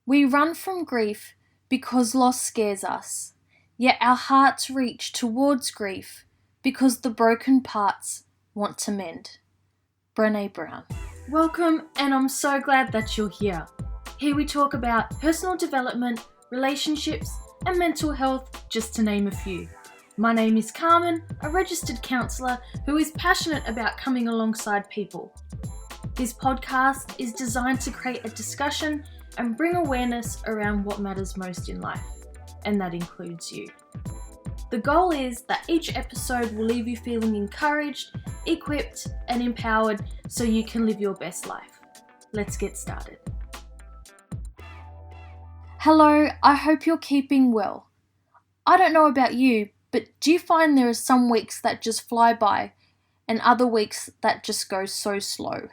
We run from grief because loss scares us, yet our hearts reach towards grief because the broken parts want to mend. Brené Brown. Welcome, and I'm so glad that you're here. Here we talk about personal development, relationships, and mental health, just to name a few. My name is Carmen, a registered counsellor who is passionate about coming alongside people. This podcast is designed to create a discussion and bring awareness around what matters most in life, and that includes you. The goal is that each episode will leave you feeling encouraged, equipped, and empowered so you can live your best life. Let's get started. Hello, I hope you're keeping well. I don't know about you, but do you find there are some weeks that just fly by and other weeks that just go so slow?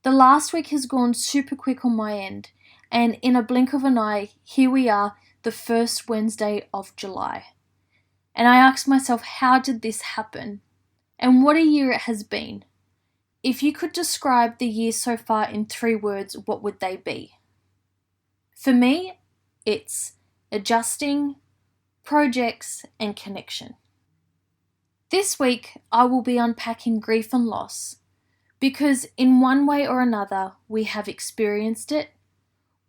The last week has gone super quick on my end, and in a blink of an eye, here we are, the first Wednesday of July. And I asked myself, how did this happen? And what a year it has been. If you could describe the year so far in 3 words, what would they be? For me, it's adjusting, projects, and connection. This week, I will be unpacking grief and loss, because in one way or another, we have experienced it,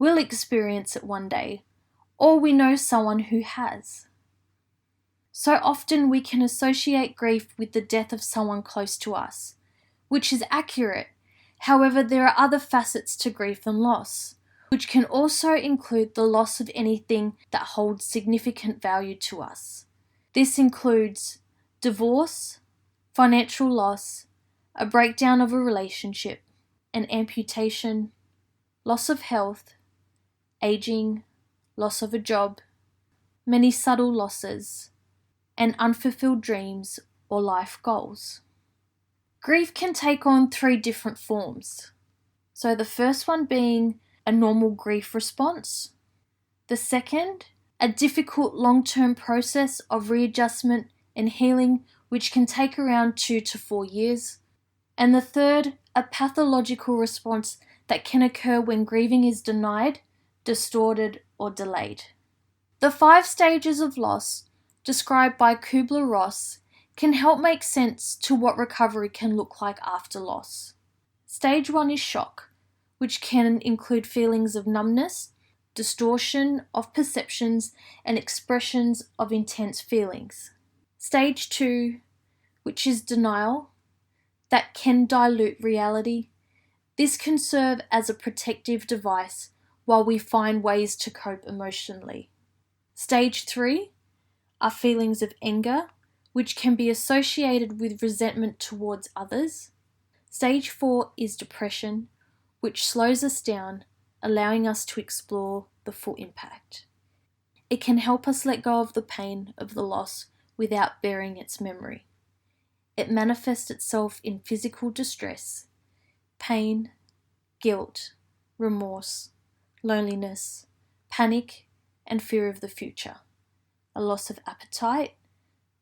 will experience it one day, or we know someone who has. So often we can associate grief with the death of someone close to us, which is accurate. However, there are other facets to grief and loss, which can also include the loss of anything that holds significant value to us. This includes divorce, financial loss, a breakdown of a relationship, an amputation, loss of health, aging, loss of a job, many subtle losses, and unfulfilled dreams or life goals. Grief can take on 3 different forms. So the first one being a normal grief response. The second, a difficult long-term process of readjustment and healing, which can take around 2 to 4 years. And the third, a pathological response that can occur when grieving is denied, distorted, or delayed. The 5 stages of loss, described by Kubler-Ross, can help make sense to what recovery can look like after loss. Stage 1 is shock, which can include feelings of numbness, distortion of perceptions, and expressions of intense feelings. Stage 2, which is denial, that can dilute reality. This can serve as a protective device while we find ways to cope emotionally. Stage 3 are feelings of anger, which can be associated with resentment towards others. Stage 4 is depression, which slows us down, allowing us to explore the full impact. It can help us let go of the pain of the loss without bearing its memory. It manifests itself in physical distress, pain, guilt, remorse, loneliness, panic, and fear of the future, a loss of appetite,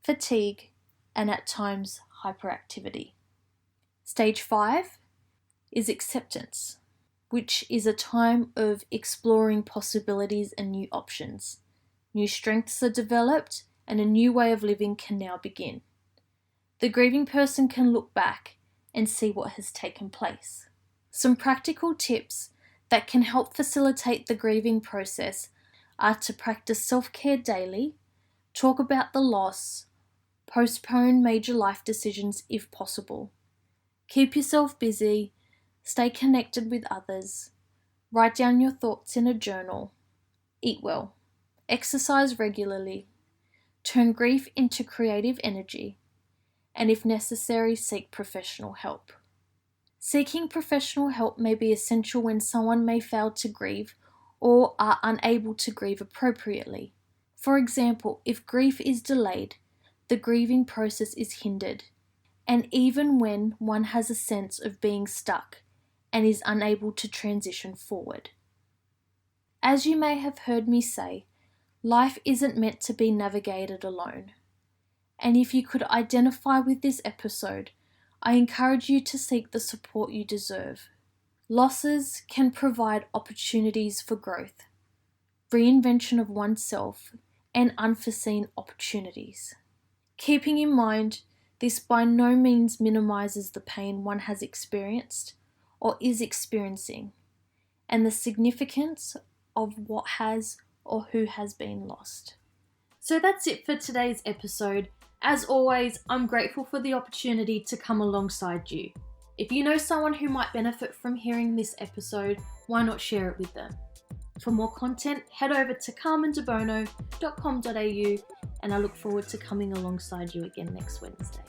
fatigue, and at times hyperactivity. Stage 5 is acceptance, which is a time of exploring possibilities and new options. New strengths are developed and a new way of living can now begin. The grieving person can look back and see what has taken place. Some practical tips that can help facilitate the grieving process are to practice self-care daily, talk about the loss, postpone major life decisions if possible, keep yourself busy, stay connected with others, write down your thoughts in a journal, eat well, exercise regularly, turn grief into creative energy, and if necessary, seek professional help. Seeking professional help may be essential when someone may fail to grieve or are unable to grieve appropriately. For example, if grief is delayed, the grieving process is hindered, and even when one has a sense of being stuck and is unable to transition forward. As you may have heard me say, life isn't meant to be navigated alone. And if you could identify with this episode, I encourage you to seek the support you deserve. Losses can provide opportunities for growth, reinvention of oneself, and unforeseen opportunities. Keeping in mind, this by no means minimises the pain one has experienced or is experiencing, and the significance of what has or who has been lost. So that's it for today's episode. As always, I'm grateful for the opportunity to come alongside you. If you know someone who might benefit from hearing this episode, why not share it with them? For more content, head over to carmendebono.com.au, and I look forward to coming alongside you again next Wednesday.